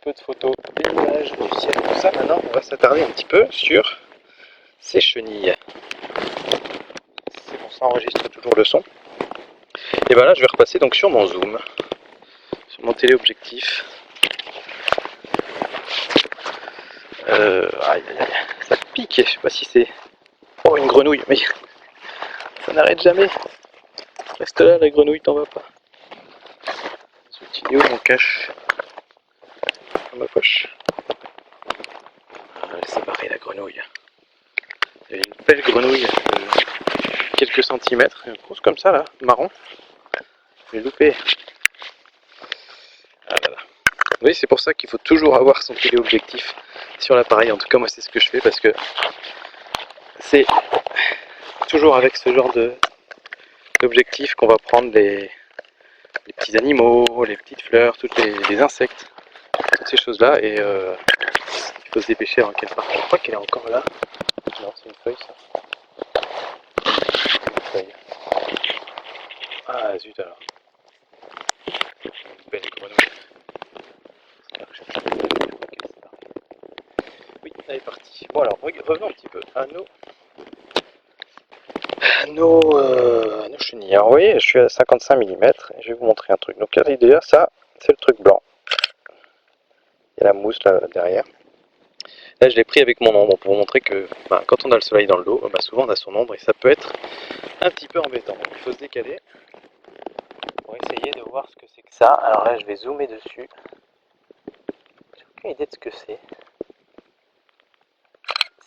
peu de photos des nuages, du ciel, tout ça. Maintenant, on va s'attarder un petit peu sur ces chenilles. C'est bon, ça enregistre toujours le son. Et ben là, je vais repasser donc sur mon zoom, sur mon téléobjectif. Aïe, aïe, aïe, ça pique. Je sais pas si c'est une grenouille, mais ça n'arrête jamais. Reste là, la grenouille, t'en vas pas. Ce petit tuyau, on cache dans ma poche. Elle s'est barrée, la grenouille. Il y a une belle grenouille de quelques centimètres, grosse comme ça là, marron. Je l'ai loupé. Ah là là. Oui, c'est pour ça qu'il faut toujours avoir son téléobjectif sur l'appareil. En tout cas, moi, c'est ce que je fais parce que c'est toujours avec ce genre d'objectif qu'on va prendre les petits animaux, les petites fleurs, tous les insectes, toutes ces choses-là. Et il faut se dépêcher avant qu'elle parte. Je crois qu'elle est encore là. Non, c'est une feuille, ça. Une feuille. Ah, zut alors. Une belle grenouille. Oui, elle est partie. Bon alors, revenons un petit peu à nos chenilles. Alors, vous voyez, je suis à 55 mm et je vais vous montrer un truc. Donc déjà, ça, c'est le truc blanc. Il y a la mousse là derrière. Là, je l'ai pris avec mon ombre pour vous montrer que quand on a le soleil dans le dos, souvent on a son ombre et ça peut être un petit peu embêtant. Donc il faut se décaler pour essayer de voir ce que c'est que ça. Alors là, je vais zoomer dessus. J'ai aucune idée de ce que c'est.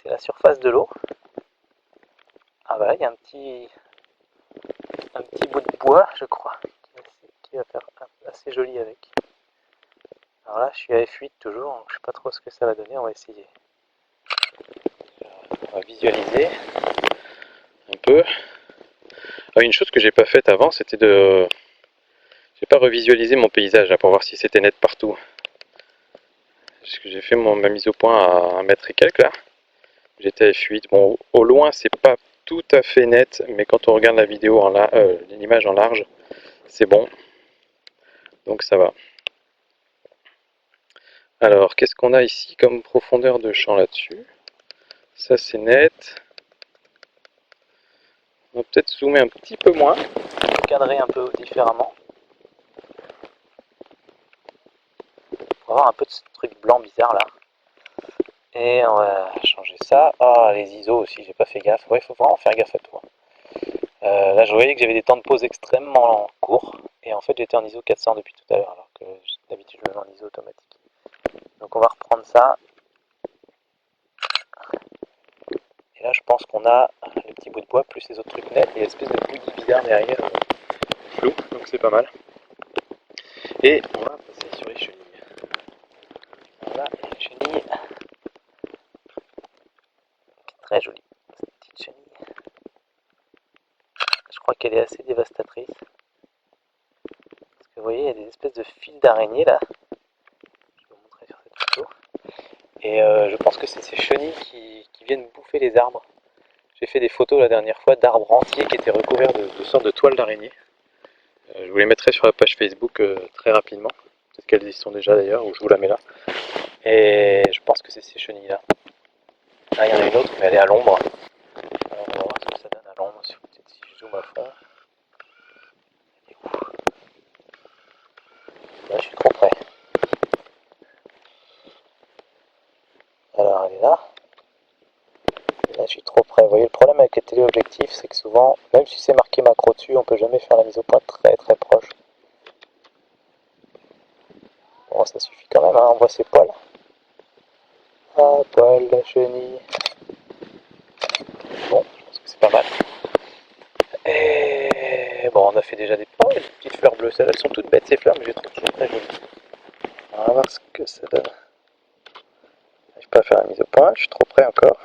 C'est la surface de l'eau. Ah bah là, il y a un petit bout de bois, je crois, qui va faire assez joli avec. Alors là, je suis à F8 toujours, donc je sais pas trop ce que ça va donner, on va essayer. On va visualiser un peu. Ah, une chose que j'ai pas faite avant, c'était de... J'ai pas revisualisé mon paysage là, pour voir si c'était net partout. Parce que j'ai fait ma mise au point à 1 mètre et quelques là. J'étais à F8. Bon, au loin, c'est pas tout à fait net, mais quand on regarde la vidéo l'image en large, c'est bon. Donc ça va. Alors, qu'est-ce qu'on a ici comme profondeur de champ là-dessus? Ça, c'est net. On va peut-être zoomer un petit peu moins, cadrer un peu différemment. On va avoir un peu de ce truc blanc bizarre là. Et on va changer ça. Ah, les ISO aussi, j'ai pas fait gaffe. Ouais, il faut vraiment faire gaffe à tout. Là, je voyais que j'avais des temps de pause extrêmement courts. Et en fait, j'étais en ISO 400 depuis tout à l'heure, alors que d'habitude, je le mets en ISO automatique. Donc, on va reprendre ça. Et là, je pense qu'on a les petits bouts de bois plus les autres trucs nets. Et l'espèce de bouillie bizarre derrière, flou. Donc, c'est pas mal. Et on va passer sur les chenilles. Voilà, les chenilles. Très jolie, cette petite chenille. Je crois qu'elle est assez dévastatrice. Parce que vous voyez, il y a des espèces de fils d'araignée là. Je vais vous montrer sur cette photo. Et je pense que c'est ces chenilles qui viennent bouffer les arbres. J'ai fait des photos la dernière fois d'arbres entiers qui étaient recouverts de sortes de toiles d'araignée. Je vous les mettrai sur la page Facebook très rapidement. Peut-être qu'elles y sont déjà d'ailleurs, ou je vous la mets là. Et je pense que c'est ces chenilles là. Là, il y en a une autre, mais elle est à l'ombre. Alors on va voir ce que ça donne à l'ombre, peut-être si je zoome à fond. Elle est où? Là, je suis trop près. Alors elle est là. Et là, je suis trop près. Vous voyez, le problème avec les téléobjectifs, c'est que souvent, même si c'est marqué macro dessus, on peut jamais faire la mise au point très très proche. Bon, ça suffit quand même, hein. On voit ses poils. Ah, poils, la chenille. Bon, je pense que c'est pas mal. Et bon, on a fait déjà des petites fleurs bleues. Elles sont toutes bêtes ces fleurs, mais je les trouve toujours très jolies. On va voir ce que ça donne. Je n'arrive pas à faire la mise au point, je suis trop près encore.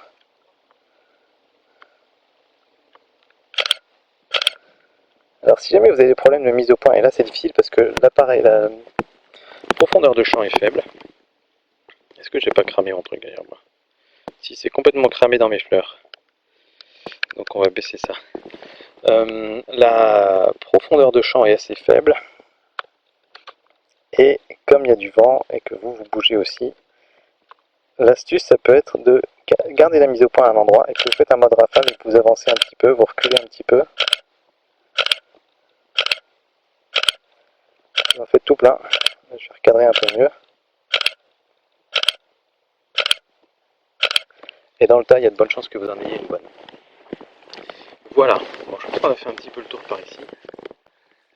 Alors si jamais vous avez des problèmes de mise au point, et là c'est difficile parce que l'appareil, la profondeur de champ est faible. Est-ce que j'ai pas cramé mon truc derrière moi? Si, c'est complètement cramé dans mes fleurs. Donc on va baisser ça. La profondeur de champ est assez faible. Et comme il y a du vent et que vous bougez aussi, l'astuce ça peut être de garder la mise au point à un endroit et que vous faites un mode rafale, vous avancez un petit peu, vous reculez un petit peu. Vous en faites tout plein. Je vais recadrer un peu mieux. Et dans le tas, il y a de bonnes chances que vous en ayez une bonne. Voilà, bon, je pense qu'on a fait un petit peu le tour par ici.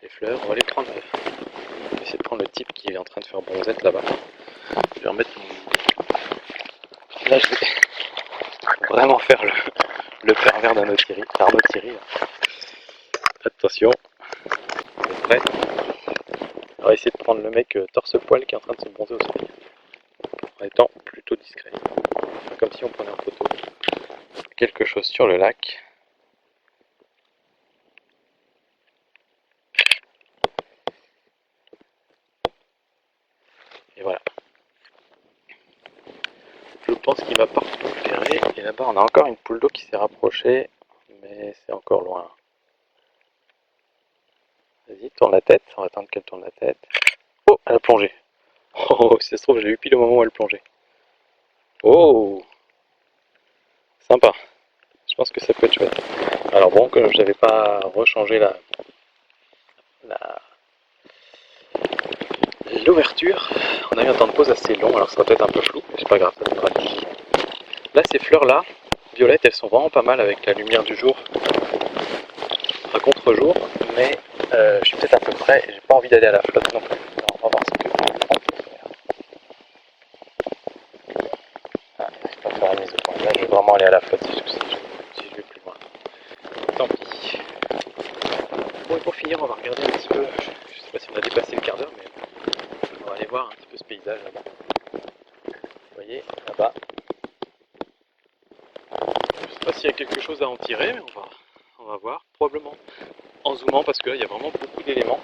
Les fleurs, on va les prendre. On va essayer de prendre le type qui est en train de faire bronzette là-bas. Je vais remettre mon... Là, je vais vraiment faire le pervers d'Arnaud Thierry. Attention, vous êtes prêts? On va essayer de prendre le mec torse-poil qui est en train de se bronzer au soleil. En étant plutôt discret. Comme si on prenait en photo quelque chose sur le lac. Et voilà. Je pense qu'il va partout repérer. Et là-bas, on a encore une poule d'eau qui s'est rapprochée. Mais c'est encore loin. Vas-y, tourne la tête. On va attendre qu'elle tourne la tête. Oh, elle a plongé. Oh, si ça se trouve, je l'ai eu pile au moment où elle plongeait. Oh, sympa. Je pense que ça peut être chouette. Alors bon, comme je n'avais pas rechangé l'ouverture, on a eu un temps de pause assez long, alors ça sera peut-être un peu flou, mais c'est pas grave, ça donnera du. Là, ces fleurs-là, violettes, elles sont vraiment pas mal avec la lumière du jour, à contre-jour, mais je suis peut-être à peu près, et j'ai pas envie d'aller à la flotte non plus. Alors, on va voir ce que on peut faire. Ah, je vais pas faire la mise au point. Là, je vais vraiment aller à la flotte si je vais plus loin. Tant pis. Bon, et pour finir, on va regarder un petit peu, je sais pas si on a dépassé le quart d'heure, mais on va aller voir un petit peu ce paysage là-bas. Vous voyez, là-bas. Je sais pas s'il y a quelque chose à en tirer, mais on va voir, probablement en zoomant, parce que là, il y a vraiment beaucoup d'éléments.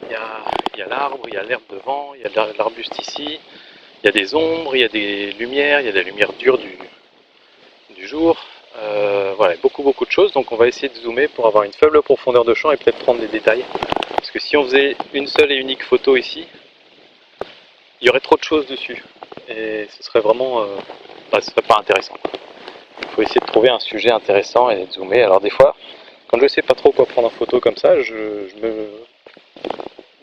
Il y a l'arbre, il y a l'herbe devant, il y a l'arbuste ici, il y a des ombres, il y a des lumières, il y a des lumières dures du jour. Voilà, beaucoup de choses, donc on va essayer de zoomer pour avoir une faible profondeur de champ et peut-être prendre des détails. Parce que si on faisait une seule et unique photo ici, il y aurait trop de choses dessus. Et ce serait vraiment... ce serait pas intéressant. Il faut essayer de trouver un sujet intéressant et de zoomer. Alors des fois, quand je sais pas trop quoi prendre en photo comme ça, je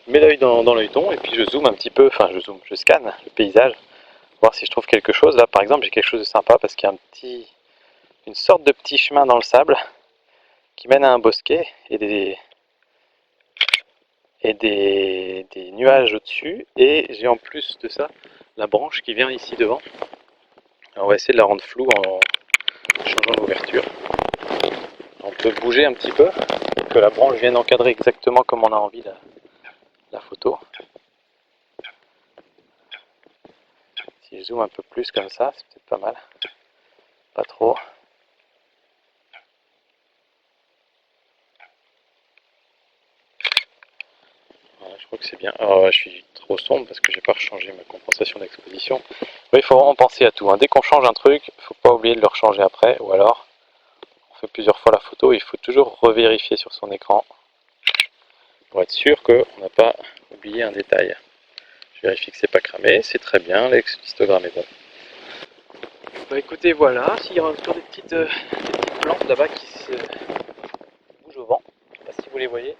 mets l'œil dans l'œilleton et puis je zoome un petit peu, enfin je scanne le paysage, voir si je trouve quelque chose. Là par exemple j'ai quelque chose de sympa parce qu'il y a une sorte de petit chemin dans le sable qui mène à un bosquet et des nuages au-dessus, et j'ai en plus de ça la branche qui vient ici devant. Alors on va essayer de la rendre floue en changeant l'ouverture. On peut bouger un petit peu pour que la branche vienne encadrer exactement comme on a envie la photo. Si je zoome un peu plus comme ça, c'est peut-être pas mal. Pas trop. Voilà, je crois que c'est bien. Alors, je suis trop sombre parce que j'ai pas rechangé ma compensation d'exposition. Il faut vraiment penser à tout. Dès qu'on change un truc, il ne faut pas oublier de le rechanger après. Ou alors, on fait plusieurs fois la photo. Il faut toujours revérifier sur son écran pour être sûr qu'on n'a pas oublié un détail. Je vérifie que c'est pas cramé. C'est très bien. L'histogramme est bon. Bah écoutez, voilà. S'il y a encore des petites plantes là-bas qui se bougent au vent. Je ne sais pas si vous les voyez.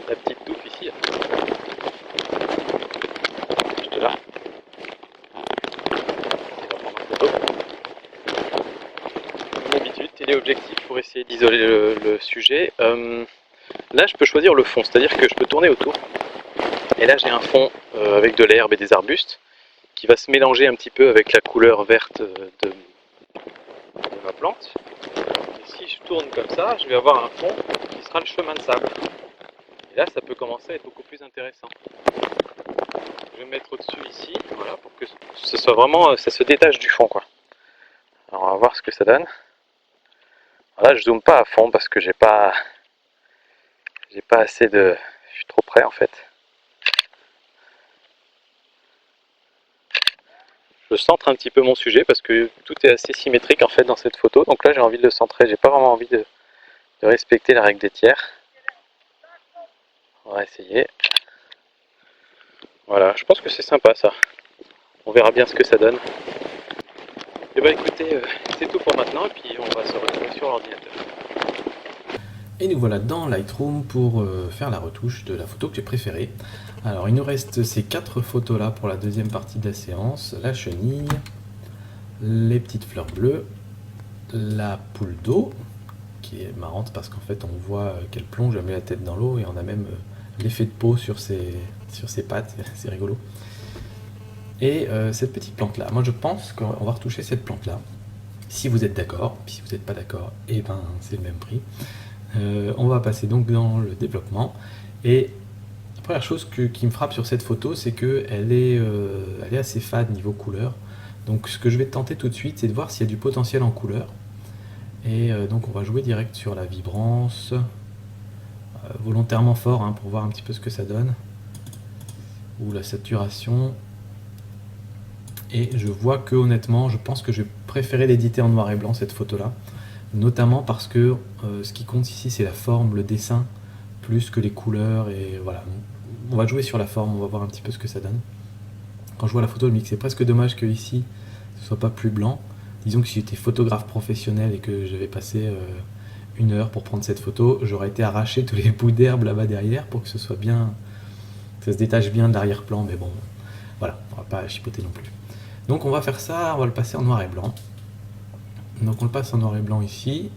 La petite touffe ici. Juste là. Comme d'habitude, téléobjectif pour essayer d'isoler le sujet. Là, je peux choisir le fond, c'est-à-dire que je peux tourner autour. Et là, j'ai un fond avec de l'herbe et des arbustes qui va se mélanger un petit peu avec la couleur verte de ma plante. Et si je tourne comme ça, je vais avoir un fond qui sera le chemin de sable. Et là, ça peut commencer à être beaucoup plus intéressant. Je vais me mettre au-dessus ici, voilà, pour que ce soit vraiment, ça se détache du fond, quoi. Alors, on va voir ce que ça donne. Alors là, je zoome pas à fond parce que j'ai pas assez de, je suis trop près en fait. Je centre un petit peu mon sujet parce que tout est assez symétrique en fait dans cette photo. Donc là, j'ai envie de le centrer. J'ai pas vraiment envie de respecter la règle des tiers. On va essayer. Voilà, je pense que c'est sympa ça. On verra bien ce que ça donne. Et bah écoutez, c'est tout pour maintenant et puis on va se retrouver sur l'ordinateur. Et nous voilà dans Lightroom pour faire la retouche de la photo que j'ai préférée. Alors il nous reste ces 4 photos là pour la deuxième partie de la séance. La chenille, les petites fleurs bleues, la poule d'eau, qui est marrante parce qu'en fait on voit qu'elle plonge, elle met la tête dans l'eau et on a même l'effet de peau sur ses pattes, c'est rigolo. Et cette petite plante là, moi je pense qu'on va retoucher cette plante là, si vous êtes d'accord, puis si vous n'êtes pas d'accord, et ben c'est le même prix. On va passer donc dans le développement, et la première chose qui me frappe sur cette photo, c'est qu'elle elle est assez fade niveau couleur. Donc ce que je vais tenter tout de suite, c'est de voir s'il y a du potentiel en couleur. Et donc on va jouer direct sur la vibrance, volontairement fort hein, pour voir un petit peu ce que ça donne, ou la saturation. Et je vois que honnêtement, je pense que je vais préférer l'éditer en noir et blanc cette photo là, notamment parce que ce qui compte ici c'est la forme, le dessin, plus que les couleurs. Et voilà, on va jouer sur la forme, on va voir un petit peu ce que ça donne. Quand je vois la photo, je me dis que c'est presque dommage que ici ce soit pas plus blanc. Disons que si j'étais photographe professionnel et que j'avais passé 1 heure pour prendre cette photo, j'aurais été arraché tous les bouts d'herbe là-bas derrière pour que ce soit bien, que ça se détache bien de l'arrière-plan, mais bon, voilà, on va pas chipoter non plus. Donc on va faire ça, on va le passer en noir et blanc. Donc on le passe en noir et blanc ici.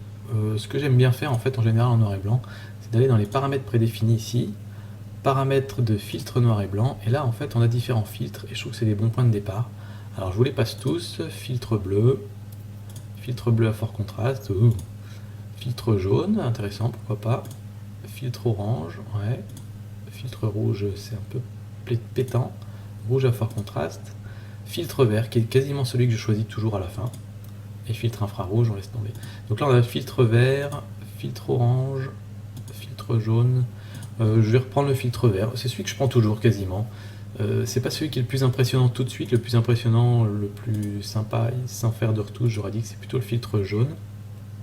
Ce que j'aime bien faire en fait en général en noir et blanc, c'est d'aller dans les paramètres prédéfinis ici, paramètres de filtre noir et blanc, et là en fait on a différents filtres et je trouve que c'est des bons points de départ. Alors je vous les passe tous, filtre bleu à fort contraste, filtre jaune, intéressant, pourquoi pas, filtre orange, ouais, filtre rouge c'est un peu pétant, rouge à fort contraste, filtre vert qui est quasiment celui que je choisis toujours à la fin, et filtre infrarouge on laisse tomber. Donc là on a filtre vert, filtre orange, filtre jaune. Je vais reprendre le filtre vert, c'est celui que je prends toujours quasiment. C'est pas celui qui est le plus impressionnant tout de suite, le plus impressionnant, le plus sympa, sans faire de retouche, j'aurais dit que c'est plutôt le filtre jaune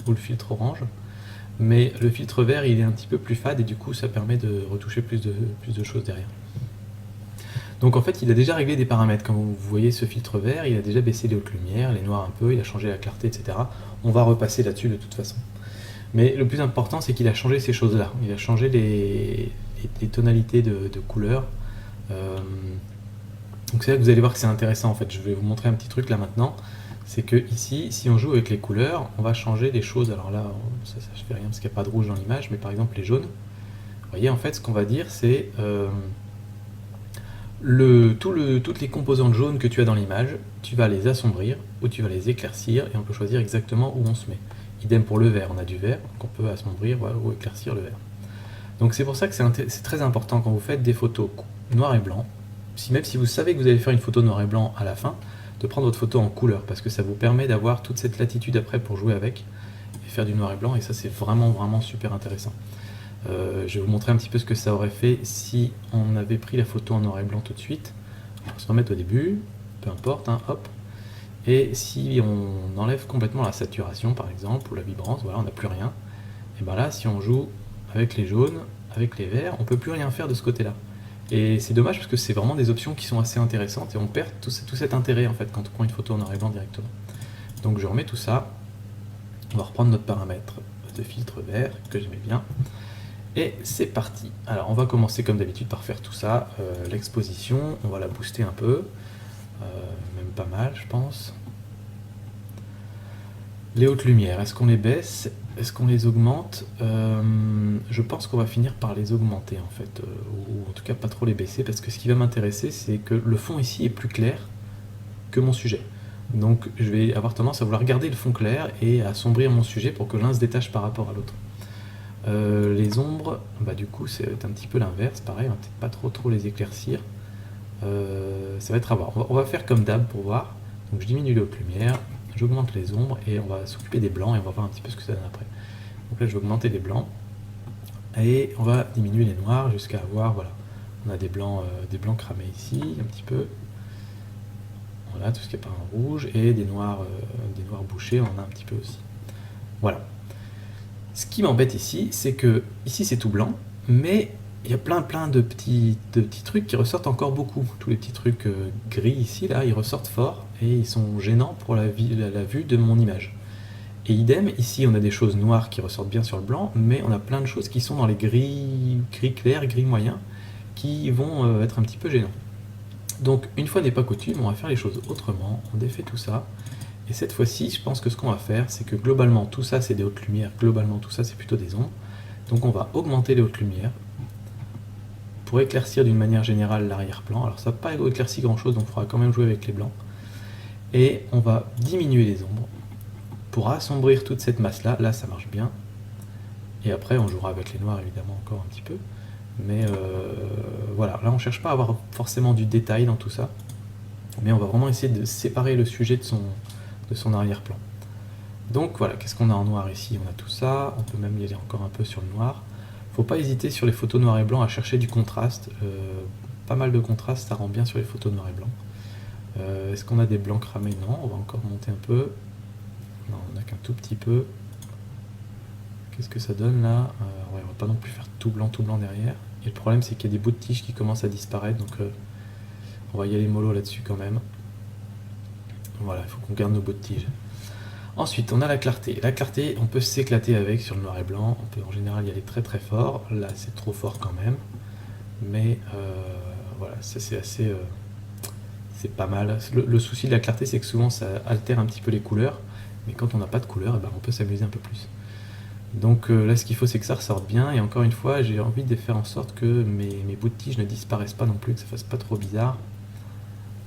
ou le filtre orange. Mais le filtre vert il est un petit peu plus fade et du coup ça permet de retoucher plus de choses derrière. Donc en fait il a déjà réglé des paramètres, quand vous voyez ce filtre vert, il a déjà baissé les hautes lumières, les noirs un peu, il a changé la clarté, etc. On va repasser là-dessus de toute façon. Mais le plus important c'est qu'il a changé ces choses-là, il a changé les tonalités de couleurs. Donc c'est là que vous allez voir que c'est intéressant en fait, je vais vous montrer un petit truc là maintenant. C'est que ici, si on joue avec les couleurs, on va changer des choses. Alors là, ça je fais rien parce qu'il n'y a pas de rouge dans l'image, mais par exemple les jaunes. Vous voyez, en fait, ce qu'on va dire, c'est toutes les composantes jaunes que tu as dans l'image, tu vas les assombrir ou tu vas les éclaircir et on peut choisir exactement où on se met. Idem pour le vert, on a du vert, donc on peut assombrir ou éclaircir le vert. Donc c'est pour ça que c'est très important quand vous faites des photos noir et blanc, même si vous savez que vous allez faire une photo noir et blanc à la fin, de prendre votre photo en couleur, parce que ça vous permet d'avoir toute cette latitude après pour jouer avec, et faire du noir et blanc, et ça c'est vraiment super intéressant. Je vais vous montrer un petit peu ce que ça aurait fait si on avait pris la photo en noir et blanc tout de suite. On va se remettre au début, peu importe, hein, hop. Et si on enlève complètement la saturation par exemple, ou la vibrance, voilà, on n'a plus rien, et bien là si on joue avec les jaunes, avec les verts, on peut plus rien faire de ce côté-là. Et c'est dommage parce que c'est vraiment des options qui sont assez intéressantes et on perd tout cet intérêt en fait quand on prend une photo en noir et blanc directement. Donc je remets tout ça, on va reprendre notre paramètre de filtre vert que j'aimais bien. Et c'est parti. Alors on va commencer comme d'habitude par faire tout ça, l'exposition, on va la booster un peu, même pas mal je pense. Les hautes lumières, est-ce qu'on les baisse? Est-ce qu'on les augmente? Je pense qu'on va finir par les augmenter en fait, ou en tout cas pas trop les baisser, parce que ce qui va m'intéresser c'est que le fond ici est plus clair que mon sujet. Donc je vais avoir tendance à vouloir garder le fond clair et à assombrir mon sujet pour que l'un se détache par rapport à l'autre. Les ombres, bah du coup c'est un petit peu l'inverse, pareil, on va peut-être pas trop les éclaircir. Ça va être à voir. On va faire comme d'hab pour voir. Donc je diminue les hautes lumières, j'augmente les ombres et on va s'occuper des blancs et on va voir un petit peu ce que ça donne après. Donc là je vais augmenter les blancs et on va diminuer les noirs jusqu'à avoir, voilà, on a des blancs cramés ici un petit peu. Voilà, tout ce qui n'est pas en rouge, et des noirs bouchés, on en a un petit peu aussi. Voilà. Ce qui m'embête ici, c'est que ici c'est tout blanc, mais il y a plein de petits trucs qui ressortent encore beaucoup. Tous les petits trucs gris ici, là, ils ressortent fort et ils sont gênants pour la vue de mon image. Et idem, ici on a des choses noires qui ressortent bien sur le blanc, mais on a plein de choses qui sont dans les gris clairs, gris moyens, qui vont être un petit peu gênants. Donc une fois n'est pas coutume, on va faire les choses autrement, on défait tout ça. Et cette fois-ci, je pense que ce qu'on va faire, c'est que globalement tout ça c'est des hautes lumières, globalement tout ça c'est plutôt des ombres. Donc on va augmenter les hautes lumières pour éclaircir d'une manière générale l'arrière-plan. Alors ça va pas éclaircir grand chose, donc il faudra quand même jouer avec les blancs. Et on va diminuer les ombres pour assombrir toute cette masse-là. Là ça marche bien. Et après on jouera avec les noirs évidemment encore un petit peu. Mais voilà, là on cherche pas à avoir forcément du détail dans tout ça. Mais on va vraiment essayer de séparer le sujet de son arrière-plan. Donc voilà, qu'est-ce qu'on a en noir ici? On a tout ça, on peut même y aller encore un peu sur le noir. Faut pas hésiter sur les photos noir et blanc à chercher du contraste. Pas mal de contraste, ça rend bien sur les photos noir et blanc. Est-ce qu'on a des blancs cramés? Non, on va encore monter un peu. Non, on n'a qu'un tout petit peu. Qu'est-ce que ça donne là? Ouais, on va pas non plus faire tout blanc derrière. Et le problème c'est qu'il y a des bouts de tiges qui commencent à disparaître, donc on va y aller mollo là-dessus quand même. Voilà, il faut qu'on garde nos bouts de tiges. Ensuite, on a la clarté. La clarté, on peut s'éclater avec sur le noir et blanc. On peut en général y aller très très fort. Là, c'est trop fort quand même. Mais voilà, ça c'est assez... c'est pas mal. Le souci de la clarté, c'est que souvent ça altère un petit peu les couleurs. Mais quand on n'a pas de couleur, on peut s'amuser un peu plus. Donc là, ce qu'il faut, c'est que ça ressorte bien. Et encore une fois, j'ai envie de faire en sorte que mes bouts de tige ne disparaissent pas non plus, que ça fasse pas trop bizarre.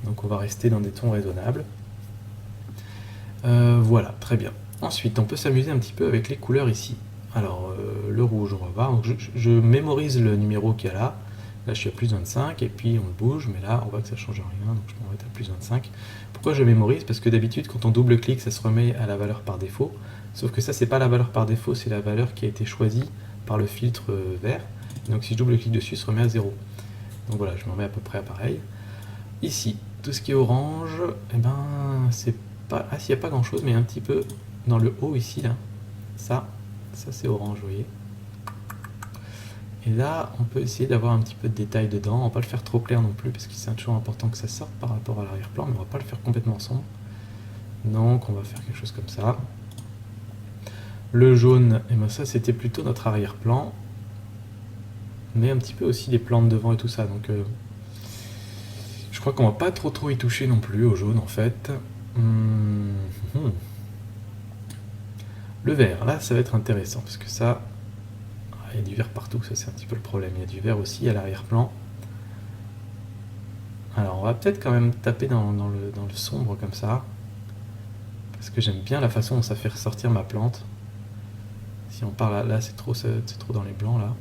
Donc on va rester dans des tons raisonnables. Voilà, très bien. Ensuite, on peut s'amuser un petit peu avec les couleurs ici. Alors, le rouge, on va voir. Donc, je mémorise le numéro qu'il y a là. Là, je suis à plus 25, et puis on le bouge, mais là, on voit que ça change rien, donc je peux en mettre à plus 25. Pourquoi je mémorise? Parce que d'habitude, quand on double-clique, ça se remet à la valeur par défaut. Sauf que ça, c'est pas la valeur par défaut, c'est la valeur qui a été choisie par le filtre vert. Donc, si je double-clique dessus, il se remet à 0. Donc voilà, je m'en mets à peu près à pareil. Ici, tout ce qui est orange, c'est pas... Ah, s'il n'y a pas grand chose, mais un petit peu dans le haut ici, là. Ça c'est orange, vous voyez. Et là, on peut essayer d'avoir un petit peu de détail dedans. On va pas le faire trop clair non plus, parce que c'est toujours important que ça sorte par rapport à l'arrière-plan, mais on va pas le faire complètement sombre. Donc, on va faire quelque chose comme ça. Le jaune, ça c'était plutôt notre arrière-plan, mais un petit peu aussi les plans de devant et tout ça. Donc, je crois qu'on va pas trop y toucher non plus au jaune en fait. Le vert, là ça va être intéressant parce que ça, il y a du vert partout, ça c'est un petit peu le problème. Il y a du vert aussi à l'arrière-plan. Alors on va peut-être quand même taper dans le sombre comme ça, parce que j'aime bien la façon dont ça fait ressortir ma plante. Si on part là c'est trop dans les blancs là.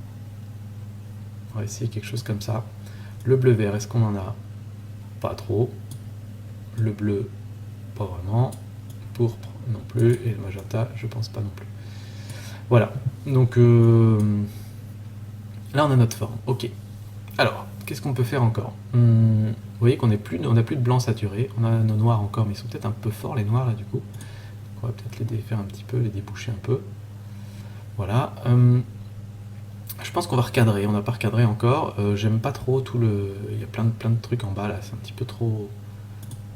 On va essayer quelque chose comme ça. Le bleu vert, est-ce qu'on en a? Pas trop. Le bleu, pas vraiment. Pourpre, non plus. Et le magenta, je pense pas non plus. Voilà. Donc là, on a notre forme. Ok. Alors, qu'est-ce qu'on peut faire encore? Vous voyez qu'on n'a plus de blanc saturé. On a nos noirs encore, mais ils sont peut-être un peu forts, les noirs, là, du coup. Donc, on va peut-être les défaire un petit peu, les déboucher un peu. Voilà. Je pense qu'on va recadrer. On n'a pas recadré encore. J'aime pas trop tout le... Il y a plein de trucs en bas, là. C'est un petit peu trop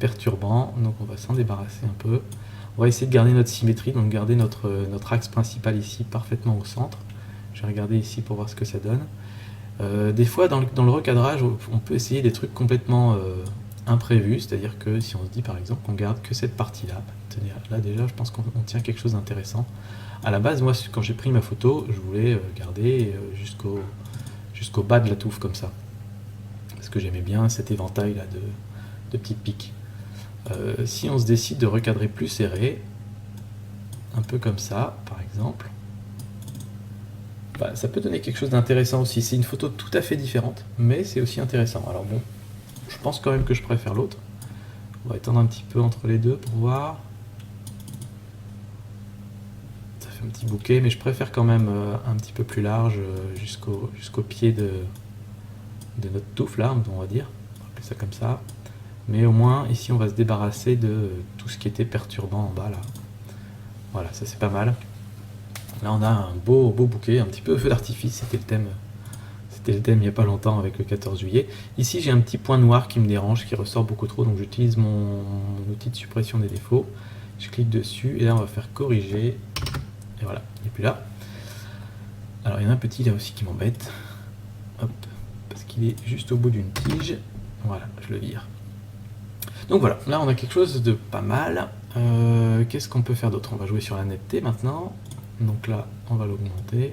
perturbant. Donc, on va s'en débarrasser un peu. On va essayer de garder notre symétrie, donc garder notre axe principal ici parfaitement au centre. Je vais regarder ici pour voir ce que ça donne. Des fois, dans le recadrage, on peut essayer des trucs complètement imprévus, c'est-à-dire que si on se dit par exemple qu'on garde que cette partie-là, tenez, là déjà je pense qu'on tient quelque chose d'intéressant. À la base, moi quand j'ai pris ma photo, je voulais garder jusqu'au bas de la touffe comme ça, parce que j'aimais bien cet éventail là de petites piques. Si on se décide de recadrer plus serré, un peu comme ça par exemple, ça peut donner quelque chose d'intéressant aussi. C'est une photo tout à fait différente, mais c'est aussi intéressant. Alors bon, je pense quand même que je préfère l'autre. On va étendre un petit peu entre les deux pour voir. Ça fait un petit bouquet, mais je préfère quand même un petit peu plus large jusqu'au pied de notre touffe là, on va dire. On va appeler ça comme ça. Mais au moins, ici, on va se débarrasser de tout ce qui était perturbant en bas là. Voilà, ça c'est pas mal. Là, on a un beau bouquet, un petit peu feu d'artifice, c'était c'était le thème il n'y a pas longtemps avec le 14 juillet. Ici j'ai un petit point noir qui me dérange, qui ressort beaucoup trop, donc j'utilise mon outil de suppression des défauts. Je clique dessus et là on va faire corriger. Et voilà, il n'est plus là. Alors il y en a un petit là aussi qui m'embête. Hop, parce qu'il est juste au bout d'une tige. Voilà, je le vire. Donc voilà, là on a quelque chose de pas mal. Qu'est-ce qu'on peut faire d'autre? On va jouer sur la netteté maintenant. Donc là, on va l'augmenter.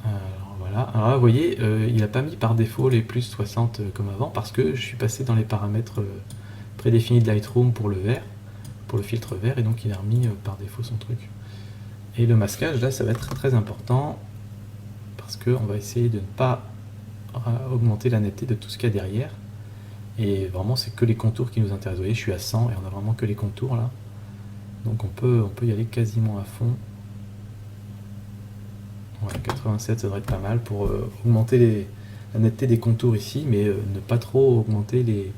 Alors voilà. Alors là, vous voyez, il n'a pas mis par défaut les plus 60 comme avant parce que je suis passé dans les paramètres prédéfinis de Lightroom pour le vert, pour le filtre vert, et donc il a remis par défaut son truc. Et le masquage, là, ça va être très important parce qu'on va essayer de ne pas augmenter la netteté de tout ce qu'il y a derrière. Et vraiment, c'est que les contours qui nous intéressent. Vous voyez, je suis à 100 et on a vraiment que les contours là. Donc on peut y aller quasiment à fond. Ouais, 87, ça devrait être pas mal pour augmenter la netteté des contours ici, mais ne pas trop augmenter les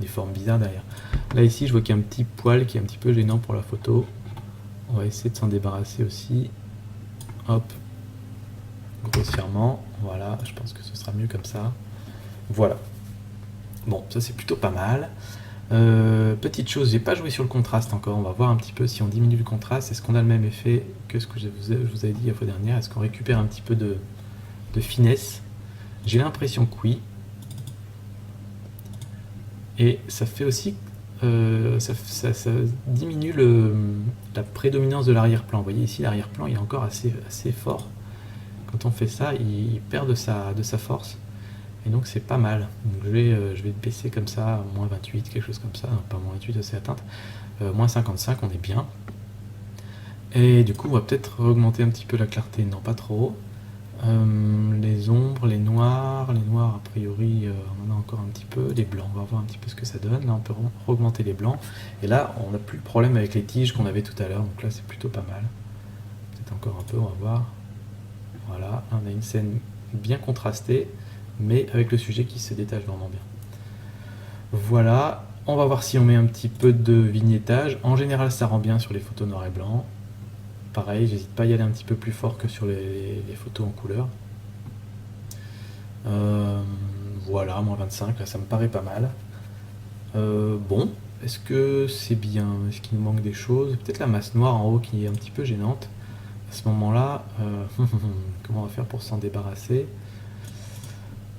formes bizarres derrière. Là ici, je vois qu'il y a un petit poil qui est un petit peu gênant pour la photo. On va essayer de s'en débarrasser aussi. Hop, grossièrement. Voilà, je pense que ce sera mieux comme ça. Voilà. Bon, ça c'est plutôt pas mal. Petite chose, j'ai pas joué sur le contraste encore. On va voir un petit peu si on diminue le contraste. Est-ce qu'on a le même effet que ce que je vous avais dit la fois dernière? Est-ce qu'on récupère un petit peu de finesse? J'ai l'impression que oui. Et ça fait aussi... ça diminue la prédominance de l'arrière-plan. Vous voyez ici, l'arrière-plan il est encore assez fort. Quand on fait ça, il perd de sa force. Et donc c'est pas mal. Donc je vais baisser comme ça, à moins 28, quelque chose comme ça. Non, pas moins 28, c'est atteinte. Moins 55, on est bien. Et du coup, on va peut-être augmenter un petit peu la clarté. Non, pas trop. Les ombres, les noirs, a priori, on en a encore un petit peu. Les blancs, on va voir un petit peu ce que ça donne. Là, on peut augmenter les blancs. Et là, on n'a plus le problème avec les tiges qu'on avait tout à l'heure. Donc là, c'est plutôt pas mal. Peut-être encore un peu, on va voir. Voilà, là, on a une scène bien contrastée, mais avec le sujet qui se détache vraiment bien. Voilà, on va voir si on met un petit peu de vignettage. En général, ça rend bien sur les photos noir et blanc. Pareil, j'hésite pas à y aller un petit peu plus fort que sur les photos en couleur. Voilà, moins 25, là ça me paraît pas mal. Bon, est-ce que c'est bien? Est-ce qu'il nous manque des choses? Peut-être la masse noire en haut qui est un petit peu gênante. À ce moment-là, comment on va faire pour s'en débarrasser?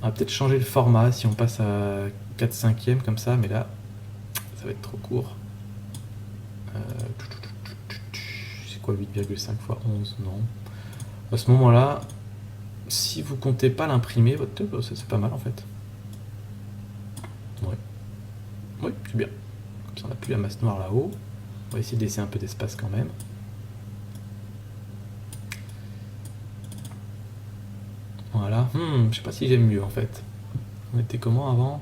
On va peut-être changer le format si on passe à 4/5 comme ça, mais là, ça va être trop court. C'est quoi 8,5 x 11? Non. À ce moment-là, si vous comptez pas l'imprimer, c'est pas mal en fait. Ouais. Oui, c'est bien. Comme ça, on n'a plus la masse noire là-haut. On va essayer de laisser un peu d'espace quand même. Voilà. Je sais pas si j'aime mieux en fait. On était comment avant?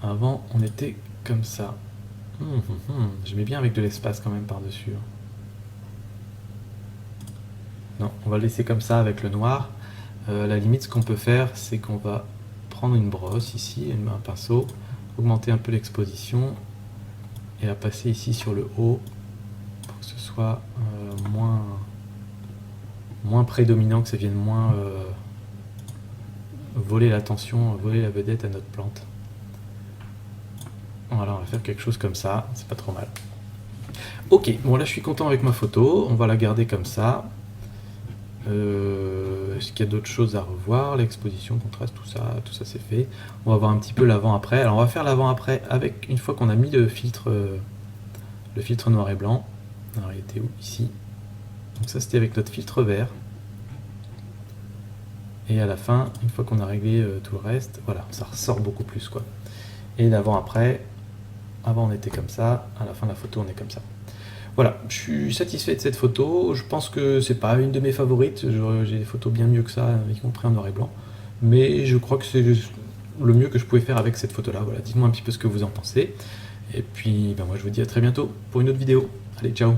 Avant, on était comme ça. Je mets bien avec de l'espace quand même par-dessus. Non, on va le laisser comme ça avec le noir. À la limite, ce qu'on peut faire, c'est qu'on va prendre une brosse ici, un pinceau, augmenter un peu l'exposition et la passer ici sur le haut pour que ce soit moins prédominant, que ça vienne moins voler l'attention, voler la vedette à notre plante. Voilà, on va faire quelque chose comme ça, c'est pas trop mal. Ok, bon là je suis content avec ma photo, on va la garder comme ça. Est-ce qu'il y a d'autres choses à revoir? L'exposition, contraste, tout ça c'est fait. On va voir un petit peu l'avant-après. Alors on va faire l'avant-après avec, une fois qu'on a mis le filtre noir et blanc. Alors il était où? Ici. Donc ça c'était avec notre filtre vert. Et à la fin, une fois qu'on a réglé tout le reste, voilà, ça ressort beaucoup plus quoi. Et l'avant-après, avant on était comme ça, à la fin de la photo on est comme ça. Voilà, je suis satisfait de cette photo. Je pense que c'est pas une de mes favorites. J'ai des photos bien mieux que ça, y compris en noir et blanc. Mais je crois que c'est le mieux que je pouvais faire avec cette photo-là. Voilà, dites-moi un petit peu ce que vous en pensez. Et puis, moi je vous dis à très bientôt pour une autre vidéo. Allez, ciao!